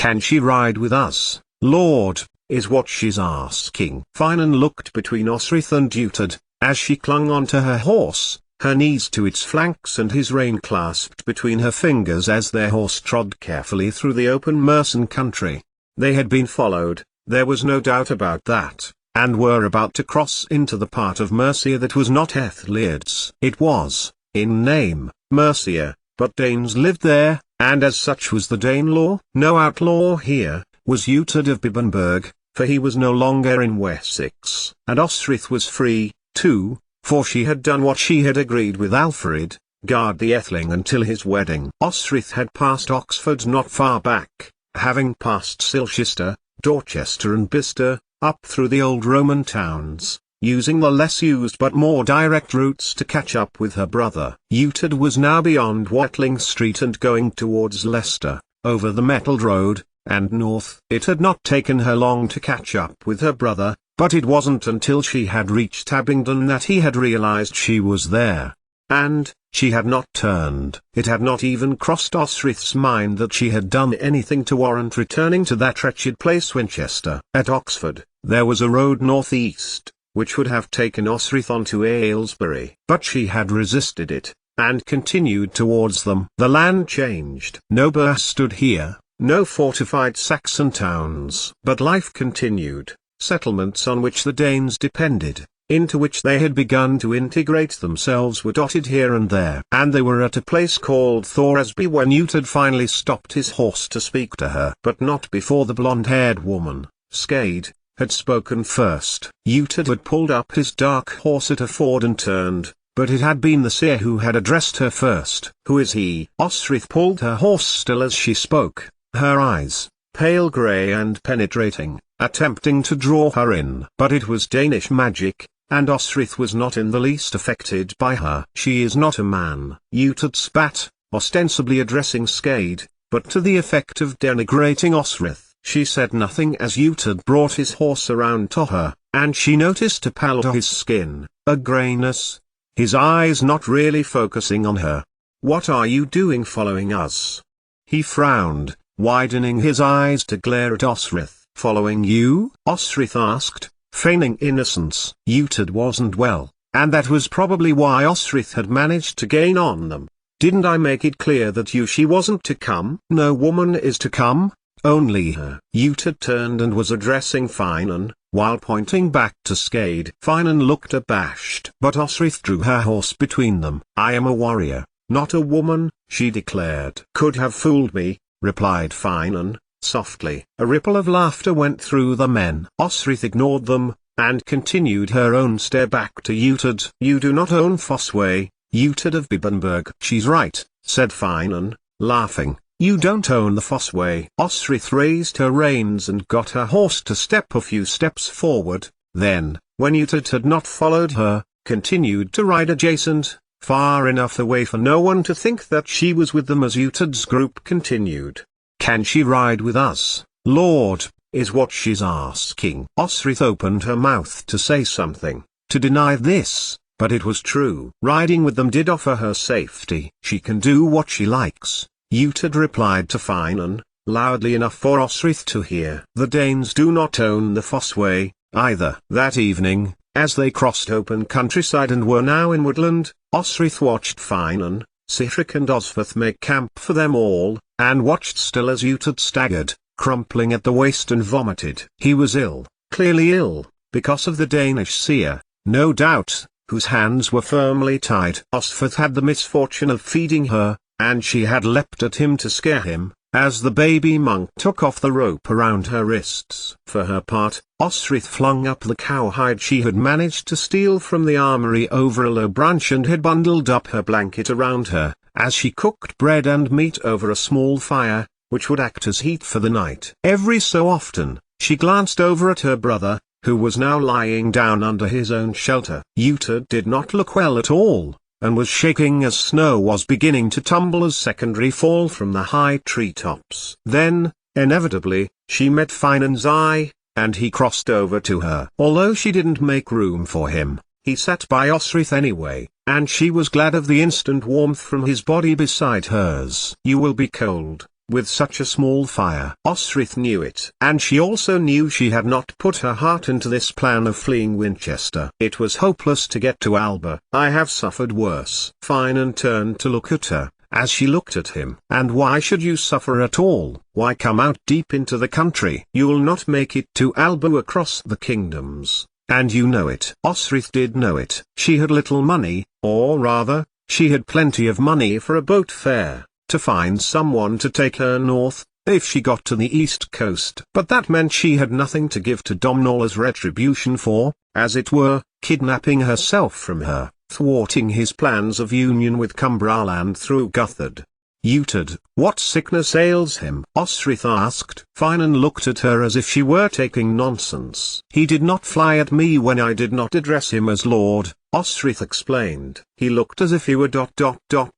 Can she ride with us, Lord, is what she's asking. Finan looked between Osrith and Utad, as she clung onto her horse, her knees to its flanks and his rein clasped between her fingers as their horse trod carefully through the open Mercian country. They had been followed, there was no doubt about that, and were about to cross into the part of Mercia that was not Ethlird's. It was, in name, Mercia, but Danes lived there, and as such was the Dane law. No outlaw here was Utad of Bibbenberg, for he was no longer in Wessex. And Osrith was free, too, for she had done what she had agreed with Alfred, guard the Atheling until his wedding. Osrith had passed Oxford not far back, having passed Silchester, Dorchester and Bicester, up through the old Roman towns, using the less used but more direct routes to catch up with her brother. Utad was now beyond Watling Street and going towards Leicester, over the metalled road, and north. It had not taken her long to catch up with her brother, but it wasn't until she had reached Abingdon that he had realized she was there. And, she had not turned. It had not even crossed Osrith's mind that she had done anything to warrant returning to that wretched place Winchester. At Oxford, there was a road northeast, which would have taken Osrith on to Aylesbury. But she had resisted it, and continued towards them. The land changed. No burh stood here, no fortified Saxon towns. But life continued. Settlements on which the Danes depended, into which they had begun to integrate themselves, were dotted here and there. And they were at a place called Thoresby when Utad finally stopped his horse to speak to her. But not before the blonde-haired woman, Skade, had spoken first. Utad had pulled up his dark horse at a ford and turned, but it had been the seer who had addressed her first. "Who is he?" Osrith pulled her horse still as she spoke, her eyes, pale grey and penetrating, attempting to draw her in. But it was Danish magic, and Osrith was not in the least affected by her. "She is not a man." Utad spat, ostensibly addressing Skade, but to the effect of denigrating Osrith. She said nothing as Utad brought his horse around to her, and she noticed a pallor to his skin, a greyness, his eyes not really focusing on her. "What are you doing following us?" He frowned, widening his eyes to glare at Osrith. "Following you?" Osrith asked, feigning innocence. Utad wasn't well, and that was probably why Osrith had managed to gain on them. "Didn't I make it clear that she wasn't to come?" "No woman is to come, only her." Utad turned and was addressing Finan, while pointing back to Skade. Finan looked abashed. But Osrith drew her horse between them. "I am a warrior, not a woman," she declared. "Could have fooled me," replied Finan, softly. A ripple of laughter went through the men. Osrith ignored them, and continued her own stare back to Utad. "You do not own Fossway, Utad of Bibbenberg." "She's right," said Finan, laughing. "You don't own the Fossway." Osrith raised her reins and got her horse to step a few steps forward, then, when Utad had not followed her, continued to ride adjacent, far enough away for no one to think that she was with them as Utad's group continued. "Can she ride with us, Lord, is what she's asking." Osrith opened her mouth to say something, to deny this, but it was true. Riding with them did offer her safety. "She can do what she likes," Utad replied to Finan, loudly enough for Osrith to hear. "The Danes do not own the Fossway, either." That evening, as they crossed open countryside and were now in woodland, Osrith watched Finan, Sihtric and Osferth make camp for them all, and watched still as Utad staggered, crumpling at the waist and vomited. He was ill, clearly ill, because of the Danish seer, no doubt, whose hands were firmly tied. Osferth had the misfortune of feeding her, and she had leapt at him to scare him, as the baby monk took off the rope around her wrists. For her part, Osrith flung up the cowhide she had managed to steal from the armory over a low branch and had bundled up her blanket around her, as she cooked bread and meat over a small fire, which would act as heat for the night. Every so often, she glanced over at her brother, who was now lying down under his own shelter. Utad did not look well at all, and was shaking as snow was beginning to tumble as secondary fall from the high treetops. Then, inevitably, she met Finan's eye, and he crossed over to her. Although she didn't make room for him, he sat by Osrith anyway, and she was glad of the instant warmth from his body beside hers. "You will be cold," with such a small fire. Osrith knew it. And she also knew she had not put her heart into this plan of fleeing Winchester. It was hopeless to get to Alba. I have suffered worse. Finan turned to look at her, as she looked at him. And why should you suffer at all? Why come out deep into the country? You'll not make it to Alba across the kingdoms, and you know it. Osrith did know it. She had little money, or rather, she had plenty of money for a boat fare, to find someone to take her north, if she got to the east coast. But that meant she had nothing to give to Domhnall as retribution for, as it were, kidnapping herself from her, thwarting his plans of union with Cumbraland through Guthard. Uhtred, what sickness ails him? Osrith asked. Finan looked at her as if she were taking nonsense. He did not fly at me when I did not address him as Lord, Osrith explained. He looked as if he were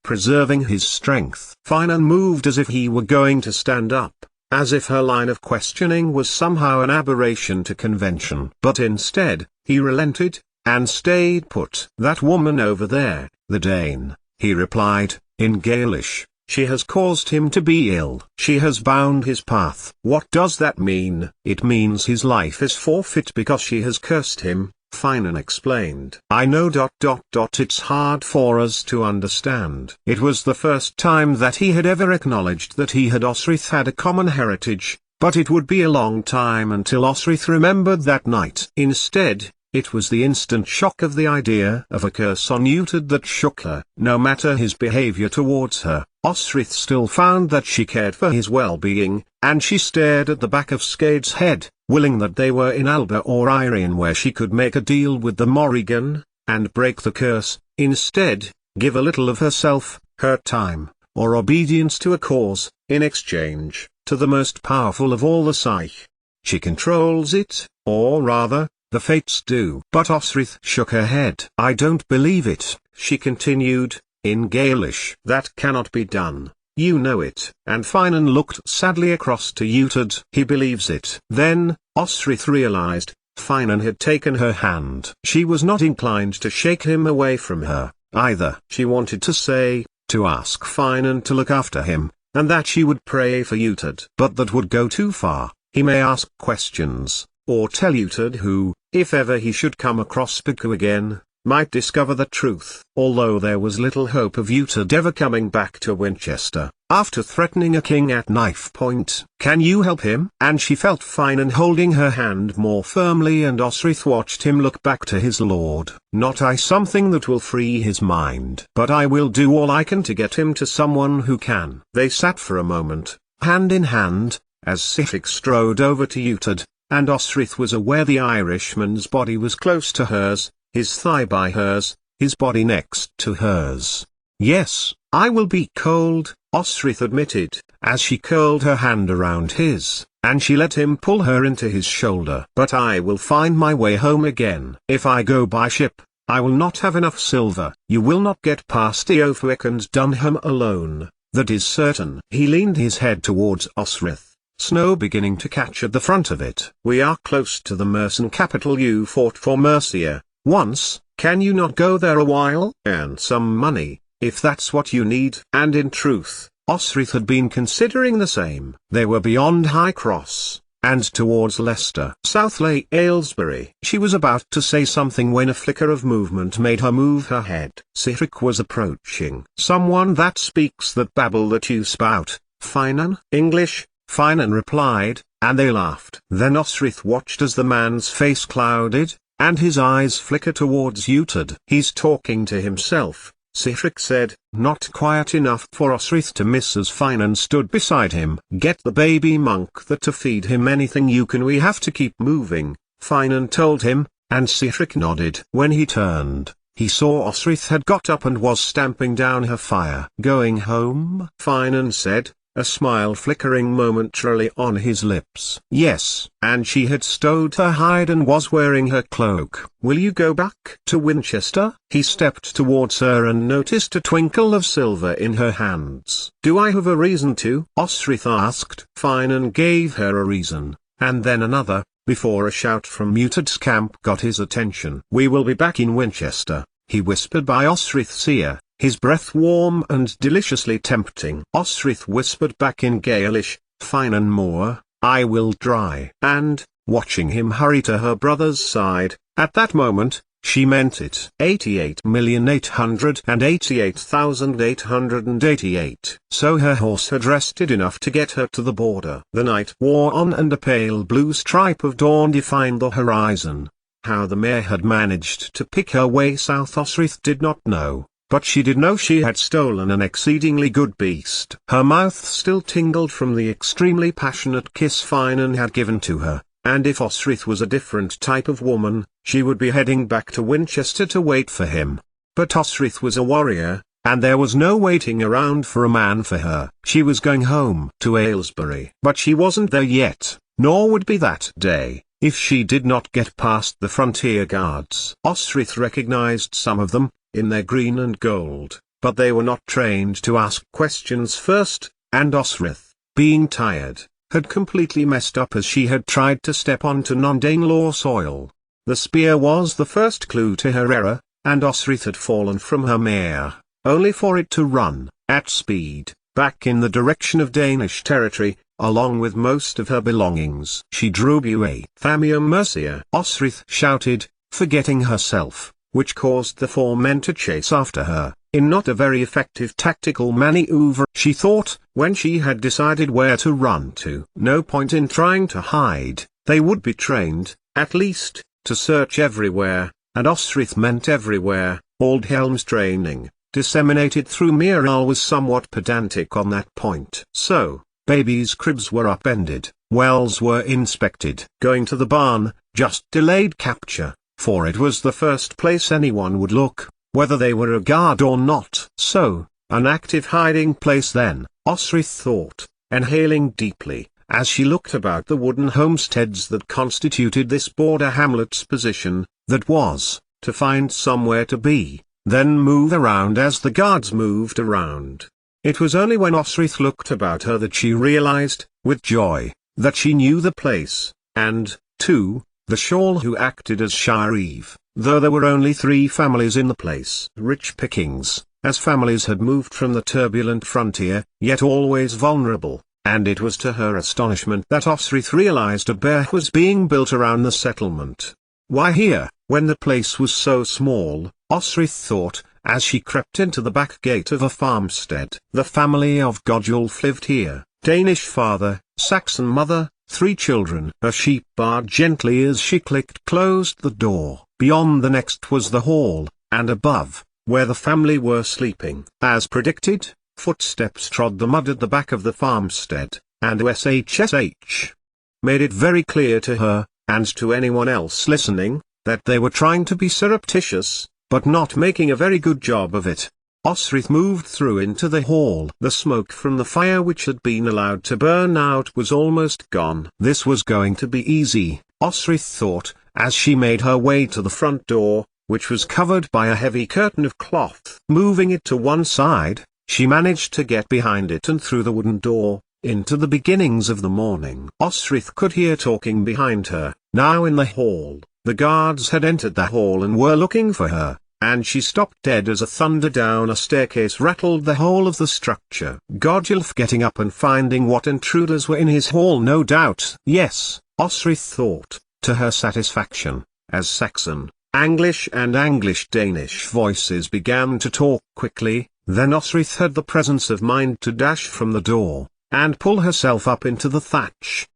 preserving his strength. Finan moved as if he were going to stand up, as if her line of questioning was somehow an aberration to convention. But instead, he relented, and stayed put. That woman over there, the Dane, he replied, in Gaelish. She has caused him to be ill. She has bound his path. What does that mean? It means his life is forfeit because she has cursed him, Finan explained. I know. It's hard for us to understand. It was the first time that he had ever acknowledged that he had Osrith had a common heritage, but it would be a long time until Osrith remembered that night. Instead, it was the instant shock of the idea of a curse on Uhtred that shook her. No matter his behavior towards her, Osrith still found that she cared for his well-being, and she stared at the back of Skade's head, willing that they were in Alba or Irene where she could make a deal with the Morrigan, and break the curse, instead, give a little of herself, her time, or obedience to a cause, in exchange, to the most powerful of all the Psyche. She controls it, or rather, the fates do. But Osrith shook her head. I don't believe it, she continued, in Gaelish. That cannot be done, you know it. And Finan looked sadly across to Uhtred. He believes it. Then, Osrith realized, Finan had taken her hand. She was not inclined to shake him away from her, either. She wanted to say, to ask Finan to look after him, and that she would pray for Uhtred. But that would go too far. He may ask questions, or tell Uhtred who, if ever he should come across Piku again, might discover the truth. Although there was little hope of Uhtred ever coming back to Winchester, after threatening a king at knife point. Can you help him? And she felt Finan holding her hand more firmly, and Osrith watched him look back to his lord. Not I, something that will free his mind. But I will do all I can to get him to someone who can. They sat for a moment, hand in hand, as Sihtric strode over to Uhtred, and Osrith was aware the Irishman's body was close to hers, his thigh by hers, his body next to hers. Yes, I will be cold, Osrith admitted, as she curled her hand around his, and she let him pull her into his shoulder. But I will find my way home again. If I go by ship, I will not have enough silver. You will not get past Eothwick and Dunham alone, that is certain. He leaned his head towards Osrith, snow beginning to catch at the front of it. We are close to the Mercian capital. You fought for Mercia once, can you not go there a while? Earn some money, if that's what you need. And in truth, Osrith had been considering the same. They were beyond High Cross, and towards Leicester. South lay Aylesbury. She was about to say something when a flicker of movement made her move her head. Sihtric was approaching. Someone that speaks that babble that you spout, Finan? English, Finan replied, and they laughed. Then Osrith watched as the man's face clouded, and his eyes flicker towards Uhtred. He's talking to himself, Sihtric said, not quiet enough for Osrith to miss as Finan stood beside him. Get the baby monk that to feed him anything you can. We have to keep moving, Finan told him, and Sihtric nodded. When he turned, he saw Osrith had got up and was stamping down her fire. Going home? Finan said, a smile flickering momentarily on his lips. Yes. And she had stowed her hide and was wearing her cloak. Will you go back to Winchester? He stepped towards her and noticed a twinkle of silver in her hands. Do I have a reason to? Osrith asked. Finan gave her a reason, and then another, before a shout from Uhtred's camp got his attention. We will be back in Winchester, he whispered by Osrith's ear, his breath warm and deliciously tempting. Osrith whispered back in Gaelish, "Fine and more, I will try." And, watching him hurry to her brother's side, at that moment, she meant it. 88,888,888. So her horse had rested enough to get her to the border. The night wore on and a pale blue stripe of dawn defined the horizon. How the mare had managed to pick her way south Osrith did not know, but she did know she had stolen an exceedingly good beast. Her mouth still tingled from the extremely passionate kiss Finan had given to her, and if Osrith was a different type of woman, she would be heading back to Winchester to wait for him. But Osrith was a warrior, and there was no waiting around for a man for her. She was going home to Aylesbury. But she wasn't there yet, nor would be that day, if she did not get past the frontier guards. Osrith recognized some of them, in their green and gold, but they were not trained to ask questions first, and Osrith, being tired, had completely messed up as she had tried to step onto non-Danelaw soil. The spear was the first clue to her error, and Osrith had fallen from her mare, only for it to run, at speed, back in the direction of Danish territory, along with most of her belongings. She drew away. "Thamia Mercia!" Osrith shouted, forgetting herself, which caused the four men to chase after her, in not a very effective tactical maneuver. She thought, when she had decided where to run to. No point in trying to hide, they would be trained, at least, to search everywhere, and Osrith meant everywhere. Aldhelm's training, disseminated through Miral, was somewhat pedantic on that point. So, babies' cribs were upended, wells were inspected. Going to the barn just delayed capture, for it was the first place anyone would look, whether they were a guard or not. So, an active hiding place then, Osrith thought, inhaling deeply, as she looked about the wooden homesteads that constituted this border hamlet's position, that was, to find somewhere to be, then move around as the guards moved around. It was only when Osrith looked about her that she realized, with joy, that she knew the place, and, too, the shawl who acted as Sheriff, though there were only 3 families in the place. Rich pickings, as families had moved from the turbulent frontier, yet always vulnerable, and it was to her astonishment that Osrith realized a bear was being built around the settlement. Why here, when the place was so small, Osrith thought, as she crept into the back gate of a farmstead. The family of Godulf lived here, Danish father, Saxon mother, 3 children. A sheep barred gently as she closed the door. Beyond the next was the hall, and above, where the family were sleeping. As predicted, footsteps trod the mud at the back of the farmstead, and SHSH made it very clear to her, and to anyone else listening, that they were trying to be surreptitious, but not making a very good job of it. Osrith moved through into the hall. The smoke from the fire which had been allowed to burn out was almost gone. This was going to be easy, Osrith thought, as she made her way to the front door, which was covered by a heavy curtain of cloth. Moving it to one side, she managed to get behind it and through the wooden door, into the beginnings of the morning. Osrith could hear talking behind her. Now in the hall, the guards had entered the hall and were looking for her, and she stopped dead as a thunder down a staircase rattled the whole of the structure. Godulf getting up and finding what intruders were in his hall, no doubt. Yes, Osrith thought, to her satisfaction, as Saxon, Anglish and Anglish-Danish voices began to talk quickly. Then Osrith had the presence of mind to dash from the door, and pull herself up into the thatch.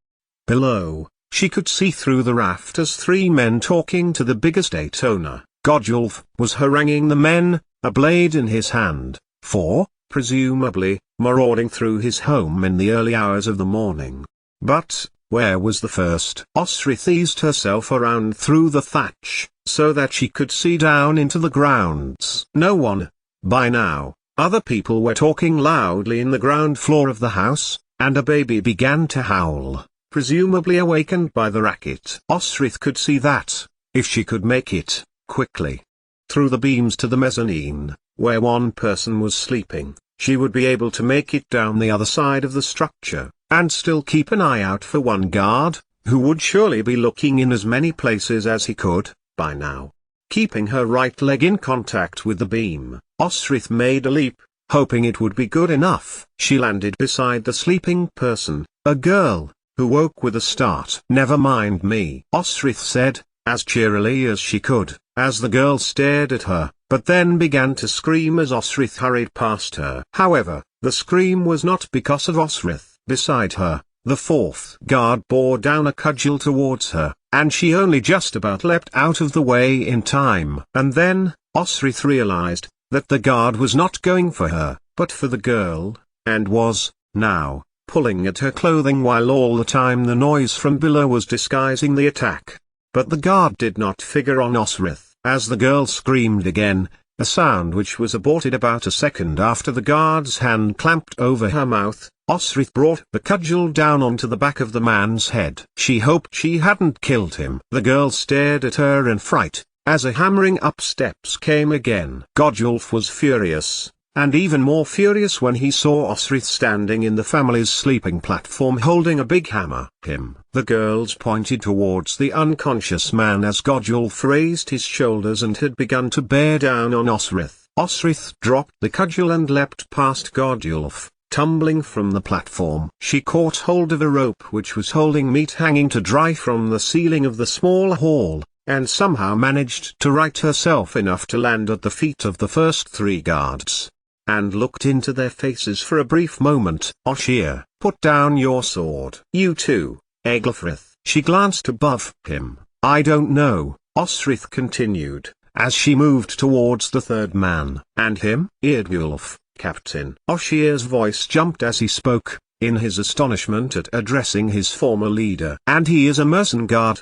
Below, she could see through the rafters 3 men talking to the big estate owner. Godulf was haranguing the men, a blade in his hand, for, presumably, marauding through his home in the early hours of the morning. But, where was the first? Osrith eased herself around through the thatch, so that she could see down into the grounds. No one. By now, other people were talking loudly in the ground floor of the house, and a baby began to howl, presumably awakened by the racket. Osrith could see that, if she could make it, quickly, through the beams to the mezzanine, where one person was sleeping, she would be able to make it down the other side of the structure, and still keep an eye out for one guard, who would surely be looking in as many places as he could, by now. Keeping her right leg in contact with the beam, Osrith made a leap, hoping it would be good enough. She landed beside the sleeping person, a girl, who woke with a start. "Never mind me," Osrith said, as cheerily as she could, as the girl stared at her, but then began to scream as Osrith hurried past her. However, the scream was not because of Osrith. Beside her, the fourth guard bore down a cudgel towards her, and she only just about leapt out of the way in time. And then, Osrith realized that the guard was not going for her, but for the girl, and was, now, pulling at her clothing while all the time the noise from below was disguising the attack. But the guard did not figure on Osrith, as the girl screamed again, a sound which was aborted about a second after the guard's hand clamped over her mouth. Osrith brought the cudgel down onto the back of the man's head. She hoped she hadn't killed him. The girl stared at her in fright, as a hammering up steps came again. Godulf was furious, and even more furious when he saw Osrith standing in the family's sleeping platform holding a big hammer. The girls pointed towards the unconscious man as Godulf raised his shoulders and had begun to bear down on Osrith. Osrith dropped the cudgel and leapt past Godulf, tumbling from the platform. She caught hold of a rope which was holding meat hanging to dry from the ceiling of the small hall, and somehow managed to right herself enough to land at the feet of the first three guards, and looked into their faces for a brief moment. "Oshir, put down your sword." "You too, Eglafrith." She glanced above him. "I don't know," Osrith continued, as she moved towards the third man. "And him?" "Eardgulf, Captain." Oshir's voice jumped as he spoke, in his astonishment at addressing his former leader. "And he is a mercenary guard?"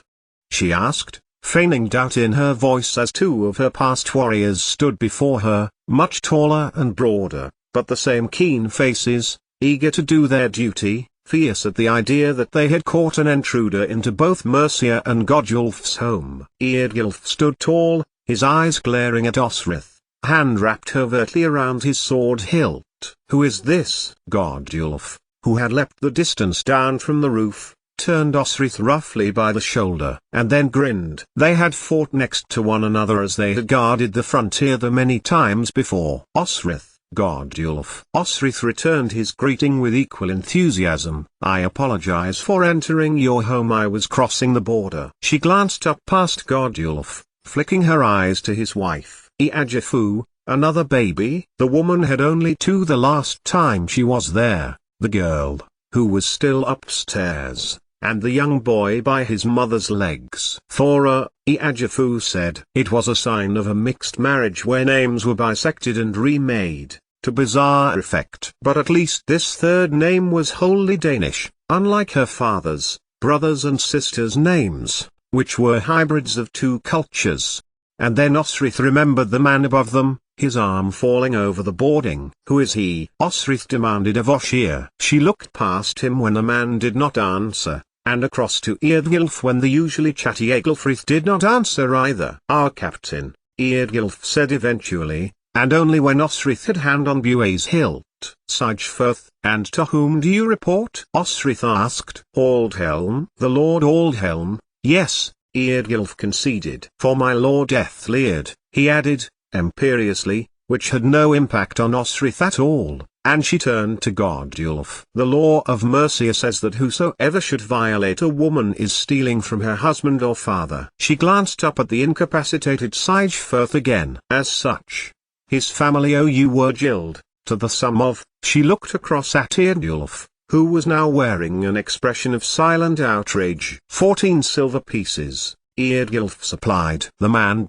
she asked, feigning doubt in her voice as two of her past warriors stood before her, much taller and broader, but the same keen faces, eager to do their duty, fierce at the idea that they had caught an intruder into both Mercia and Godulf's home. Eardgulf stood tall, his eyes glaring at Osrith, hand wrapped covertly around his sword hilt. "Who is this?" Godulf, who had leapt the distance down from the roof, turned Osrith roughly by the shoulder, and then grinned. They had fought next to one another as they had guarded the frontier the many times before. "Osrith, Godulf." Osrith returned his greeting with equal enthusiasm. "I apologize for entering your home. I was crossing the border." She glanced up past Godulf, flicking her eyes to his wife. "Eajafu, another baby?" The woman had only two the last time she was there, the girl, who was still upstairs, and the young boy by his mother's legs. "Thora," Eajafu said. It was a sign of a mixed marriage where names were bisected and remade, to bizarre effect. But at least this third name was wholly Danish, unlike her father's, brothers and sisters' names, which were hybrids of two cultures. And then Osrith remembered the man above them, his arm falling over the boarding. "Who is he?" Osrith demanded of Oshir. She looked past him when the man did not answer, and across to Eardgulf when the usually chatty Eglafrith did not answer either. "Our captain," Eardgulf said eventually, and only when Osrith had hand on Bue's hilt. "Sigefirth, and to whom do you report?" Osrith asked. "Aldhelm." "The Lord Aldhelm, yes," Eardgulf conceded. "For my lord Ethliard," he added, imperiously, which had no impact on Osrith at all, and she turned to Godulf. "The law of Mercia says that whosoever should violate a woman is stealing from her husband or father." She glanced up at the incapacitated Sigefirth again. "As such, his family owe you Wergild, to the sum of—" She looked across at Eardgulf, who was now wearing an expression of silent outrage. 14 silver pieces, Eardgulf supplied. "The man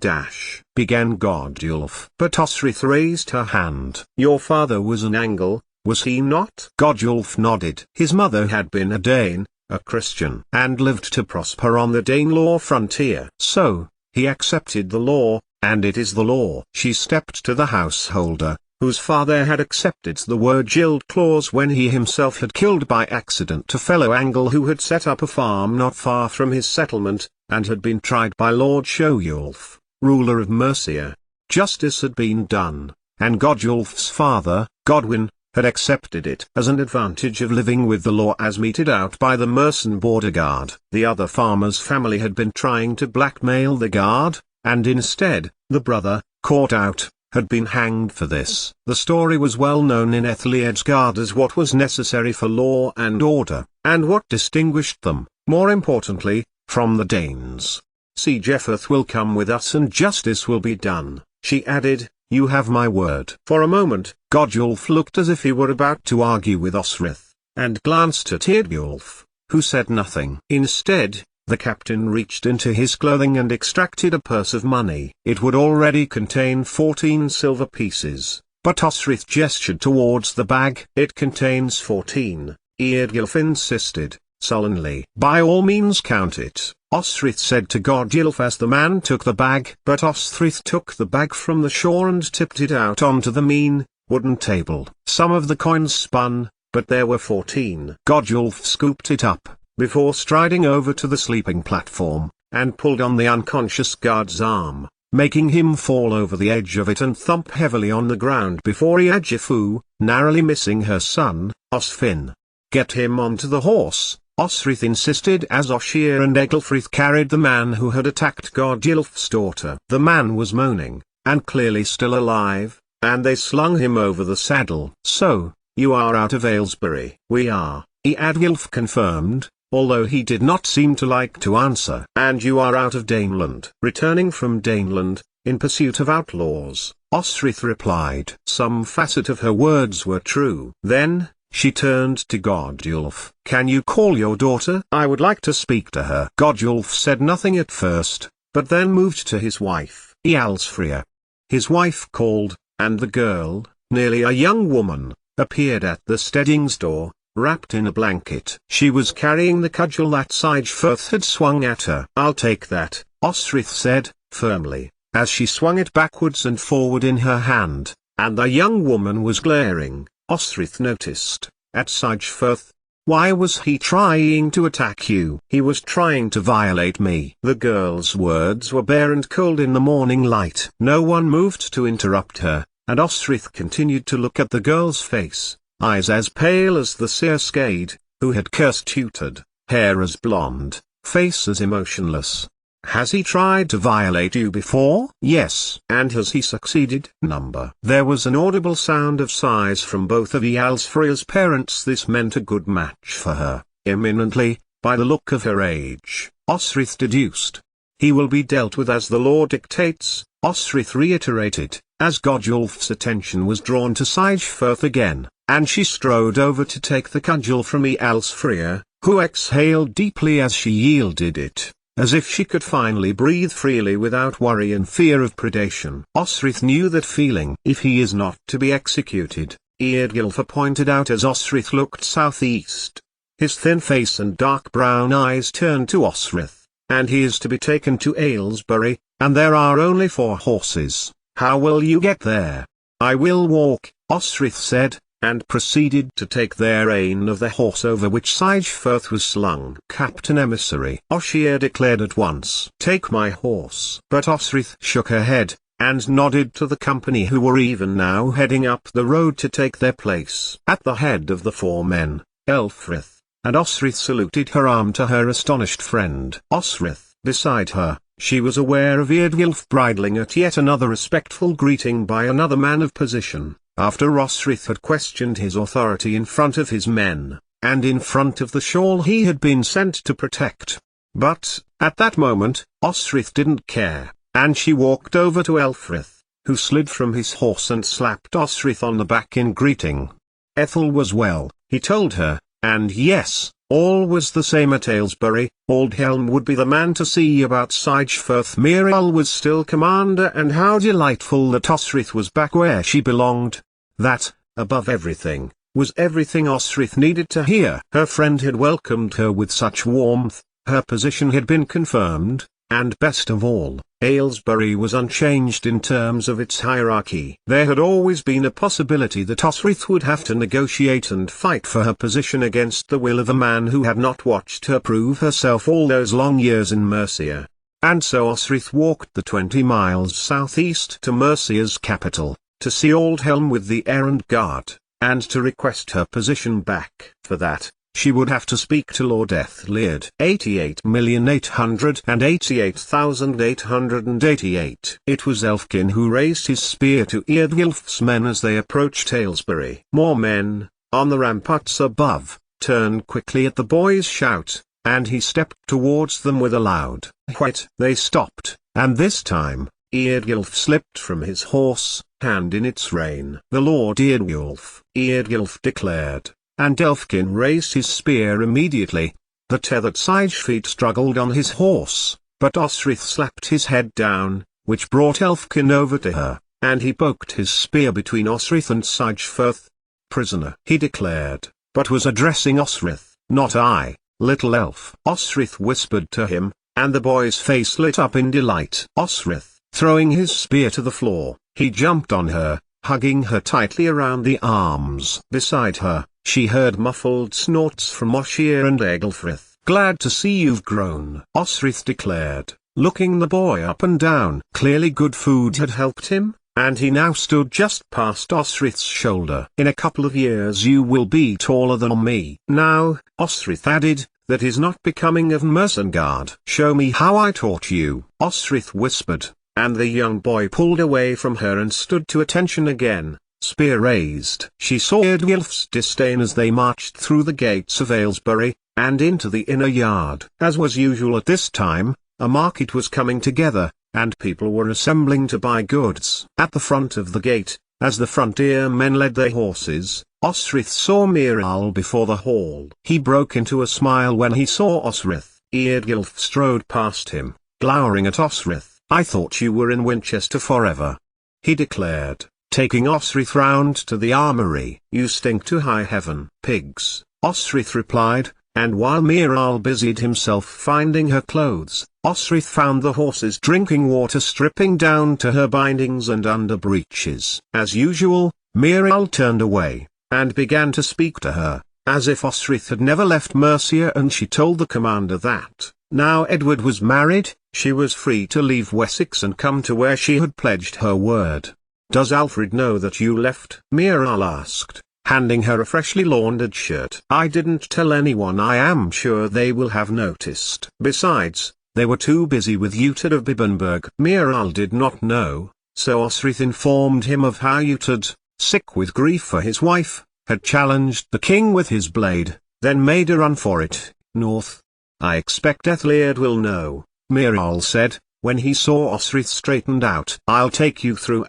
began Godulf. But Osrith raised her hand. "Your father was an Angle, was he not?" Godulf nodded. "His mother had been a Dane, a Christian, and lived to prosper on the Danelaw frontier. So, he accepted the law, and it is the law." She stepped to the householder, whose father had accepted the Wergild clause when he himself had killed by accident a fellow Angle who had set up a farm not far from his settlement, and had been tried by Lord Sheoulf, ruler of Mercia. Justice had been done, and Godulf's father, Godwin, had accepted it as an advantage of living with the law as meted out by the Mercian border guard. The other farmer's family had been trying to blackmail the guard, and instead, the brother, caught out, had been hanged for this. The story was well known in Etheliad's as what was necessary for law and order, and what distinguished them, more importantly, from the Danes. Siegefrith will come with us and justice will be done, she added. You have my word. For a moment, Godulf looked as if he were about to argue with Osrith, and glanced at Eadgulf, who said nothing. Instead, the captain reached into his clothing and extracted a purse of money. It would already contain 14 silver pieces, but Osrith gestured towards the bag. It contains 14, Eadgulf insisted, sullenly. By all means count it, Osrith said to Godulf as the man took the bag. But Osrith took the bag from the shore and tipped it out onto the mean, wooden table. Some of the coins spun, but there were 14. Godulf scooped it up, before striding over to the sleeping platform, and pulled on the unconscious guard's arm, making him fall over the edge of it and thump heavily on the ground before Eadgifu, narrowly missing her son, Osfin. Get him onto the horse, Osrith insisted as Oshir and Egelfrith carried the man who had attacked Godulf's daughter. The man was moaning, and clearly still alive, and they slung him over the saddle. So, you are out of Aylesbury? We are, Eadgulf confirmed, although he did not seem to like to answer. And you are out of Daneland? Returning from Daneland, in pursuit of outlaws, Osrith replied. Some facet of her words were true. Then, she turned to Godulf. Can you call your daughter? I would like to speak to her. Godulf said nothing at first, but then moved to his wife, Ealsfria. His wife called, and the girl, nearly a young woman, appeared at the steadings door, wrapped in a blanket. She was carrying the cudgel that Siegefrith had swung at her. I'll take that, Osrith said, firmly, as she swung it backwards and forward in her hand, and the young woman was glaring. Osrith noticed, at Siegefrith. Why was he trying to attack you? He was trying to violate me. The girl's words were bare and cold in the morning light. No one moved to interrupt her, and Osrith continued to look at the girl's face, eyes as pale as the Seerskade, who had cursed tutored, hair as blonde, face as emotionless. Has he tried to violate you before? Yes. And has he succeeded? Number. There was an audible sound of sighs from both of Ealsfria's parents. This meant a good match for her, imminently, by the look of her age, Osrith deduced. He will be dealt with as the law dictates, Osrith reiterated, as Godulf's attention was drawn to Siegefrith again, and she strode over to take the cudgel from Ealsfria, who exhaled deeply as she yielded it, as if she could finally breathe freely without worry and fear of predation. Osrith knew that feeling. If he is not to be executed, Eadgulf pointed out as Osrith looked southeast. His thin face and dark brown eyes turned to Osrith. And he is to be taken to Aylesbury, and there are only 4 horses. How will you get there? I will walk, Osrith said, and proceeded to take their rein of the horse over which Siegefrith was slung. Captain Emissary, Oshir declared at once. Take my horse. But Osrith shook her head, and nodded to the company who were even now heading up the road to take their place. At the head of the 4 men, Elfrith, and Osrith saluted her arm to her astonished friend. Osrith, beside her, she was aware of Eadgulf bridling at yet another respectful greeting by another man of position, after Osrith had questioned his authority in front of his men, and in front of the shawl he had been sent to protect. But, at that moment, Osrith didn't care, and she walked over to Elfrith, who slid from his horse and slapped Osrith on the back in greeting. Ethel was well, he told her, and yes, all was the same at Aylesbury. Aldhelm would be the man to see about Siegefrith. Muriel was still commander, and how delightful that Osrith was back where she belonged. That, above everything, was everything Osrith needed to hear. Her friend had welcomed her with such warmth, her position had been confirmed, and best of all, Aylesbury was unchanged in terms of its hierarchy. There had always been a possibility that Osrith would have to negotiate and fight for her position against the will of a man who had not watched her prove herself all those long years in Mercia. And so Osrith walked the 20 miles southeast to Mercia's capital, to see Aldhelm with the errand guard, and to request her position back. For that, she would have to speak to Lord Ethliard. 88,888,888. It was Elfkin who raised his spear to Eardwulf's men as they approached Aylesbury. More men, on the ramparts above, turned quickly at the boy's shout, and he stepped towards them with a loud whet. They stopped, and this time, Eardwulf slipped from his horse, hand in its rein. "The Lord Eardwulf," Eardwulf declared, and Elfkin raised his spear immediately. The tethered Sigefeet struggled on his horse, but Osrith slapped his head down, which brought Elfkin over to her, and he poked his spear between Osrith and Sigefirth. "Prisoner," he declared, but was addressing Osrith. "Not I, little elf," Osrith whispered to him, and the boy's face lit up in delight. Osrith, throwing his spear to the floor, he jumped on her, hugging her tightly around the arms. Beside her, she heard muffled snorts from Oshir and Egelfrith. "Glad to see you've grown," Osrith declared, looking the boy up and down. Clearly good food had helped him, and he now stood just past Osrith's shoulder. "In a couple of years you will be taller than me." "Now," Osrith added, "that is not becoming of Mersengard." "Show me how I taught you," Osrith whispered, and the young boy pulled away from her and stood to attention again, spear raised. She saw Eardwulf's disdain as they marched through the gates of Aylesbury, and into the inner yard. As was usual at this time, a market was coming together, and people were assembling to buy goods. At the front of the gate, as the frontier men led their horses, Osrith saw Miral before the hall. He broke into a smile when he saw Osrith. Eardwulf strode past him, glowering at Osrith. "I thought you were in Winchester forever," he declared, taking Osrith round to the armory. "You stink to high heaven." "Pigs," Osrith replied, and while Miral busied himself finding her clothes, Osrith found the horses drinking water stripping down to her bindings and underbreeches. As usual, Miral turned away, and began to speak to her, as if Osrith had never left Mercia, and she told the commander that, now Edward was married, she was free to leave Wessex and come to where she had pledged her word. "Does Alfred know that you left?" Miral asked, handing her a freshly laundered shirt. "I didn't tell anyone. I am sure they will have noticed. Besides, they were too busy with Uhtred of Bibbenberg." Miral did not know, so Osrith informed him of how Uhtred, sick with grief for his wife, had challenged the king with his blade, then made a run for it, north. "I expect Ethliard will know," Miral said, when he saw Osrith straightened out. "I'll take you through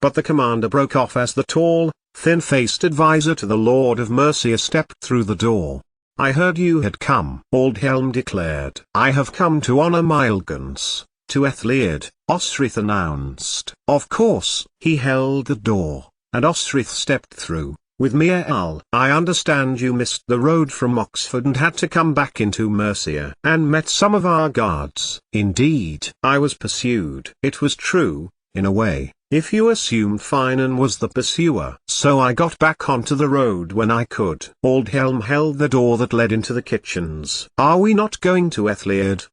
but the commander broke off as the tall, thin-faced advisor to the Lord of Mercia stepped through the door. "I heard you had come," Aldhelm declared. "I have come to honor Maelgans, to Ethliard," Osrith announced. "Of course." He held the door, and Osrith stepped through. "With Miral. I understand you missed the road from Oxford and had to come back into Mercia and met some of our guards." "Indeed. I was pursued." It was true, in a way, if you assumed Finan was the pursuer. "So I got back onto the road when I could." Aldhelm held the door that led into the kitchens. "Are we not going to Ethliard?"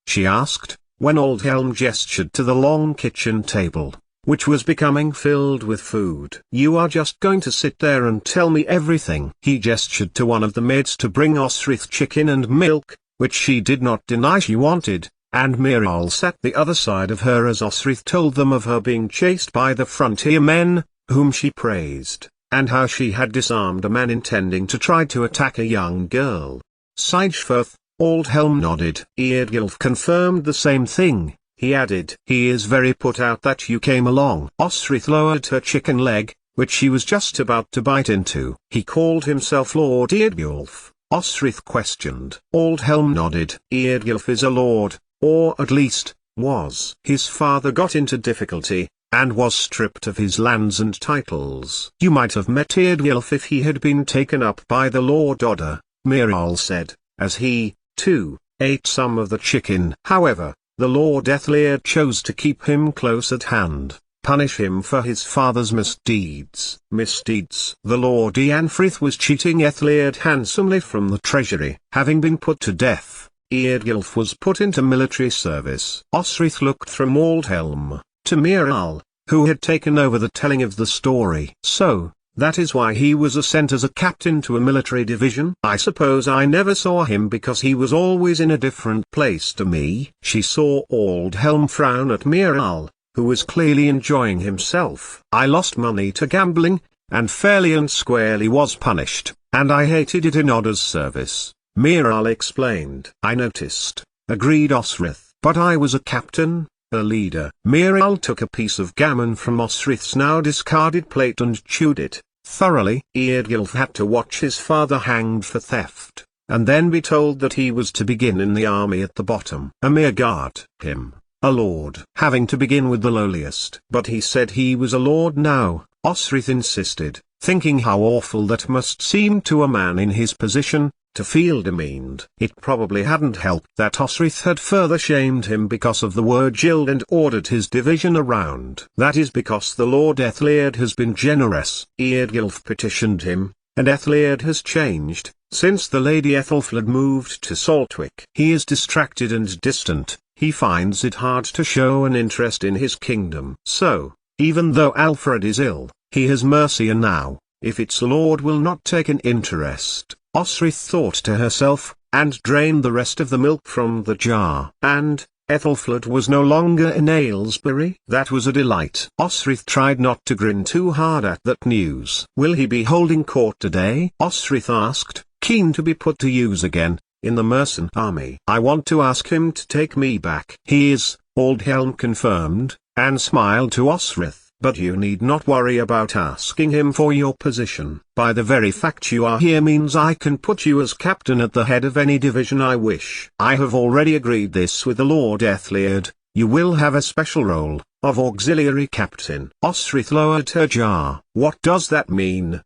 she asked, when Aldhelm gestured to the long kitchen table, which was becoming filled with food. "You are just going to sit there and tell me everything." He gestured to one of the maids to bring Osrith chicken and milk, which she did not deny she wanted, and Miral sat the other side of her as Osrith told them of her being chased by the frontier men, whom she praised, and how she had disarmed a man intending to try to attack a young girl. Sigefirth, Aldhelm nodded. Eardwulf confirmed the same thing. He added, "He is very put out that you came along." Osrith lowered her chicken leg, which she was just about to bite into. "He called himself Lord Eardwulf?" Osrith questioned. Aldhelm nodded. "Eardwulf is a lord, or at least, was. His father got into difficulty, and was stripped of his lands and titles." "You might have met Eardwulf if he had been taken up by the Lord Odda," Miral said, as he, too, ate some of the chicken. "However, the Lord Ethliard chose to keep him close at hand, punish him for his father's misdeeds." "Misdeeds?" "The Lord Eanfrith was cheating Ethliard handsomely from the treasury." Having been put to death, Eardwulf was put into military service. Osrith looked from Aldhelm to Miral, who had taken over the telling of the story. "So, That is why he was sent as a captain to a military division. I suppose I never saw him because he was always in a different place to me. She saw Aldhelm frown at Miral, who was clearly enjoying himself. I lost money to gambling, and fairly and squarely was punished, and I hated it in Odda's service. Miral explained. I noticed, agreed Osrith, but I was a captain, a leader. Miral took a piece of gammon from Osrith's now discarded plate and chewed it thoroughly. Eardgilf had to watch his father hanged for theft, and then be told that he was to begin in the army at the bottom. A mere guard. Him, a lord. Having to begin with the lowliest. But he said he was a lord now, Osrith insisted, thinking how awful that must seem to a man in his position, to feel demeaned. It probably hadn't helped that Osrith had further shamed him because of the word Jild and ordered his division around. That is because the Lord Ethliard has been generous. Eardgilf petitioned him, and Ethliard has changed, since the Lady Ethelfled moved to Saltwick. He is distracted and distant, he finds it hard to show an interest in his kingdom. So, even though Alfred is ill, he has Mercia now, if its lord will not take an interest. Osrith thought to herself, and drained the rest of the milk from the jar. And, Ethelfled was no longer in Aylesbury. That was a delight. Osrith tried not to grin too hard at that news. Will he be holding court today? Osrith asked, keen to be put to use again, in the Mercen army. I want to ask him to take me back. He is, Aldhelm confirmed, and smiled to Osrith. But you need not worry about asking him for your position. By the very fact you are here means I can put you as captain at the head of any division I wish. I have already agreed this with the Lord Ethliard. You will have a special role, of auxiliary captain. Osrith lowered her jar. What does that mean?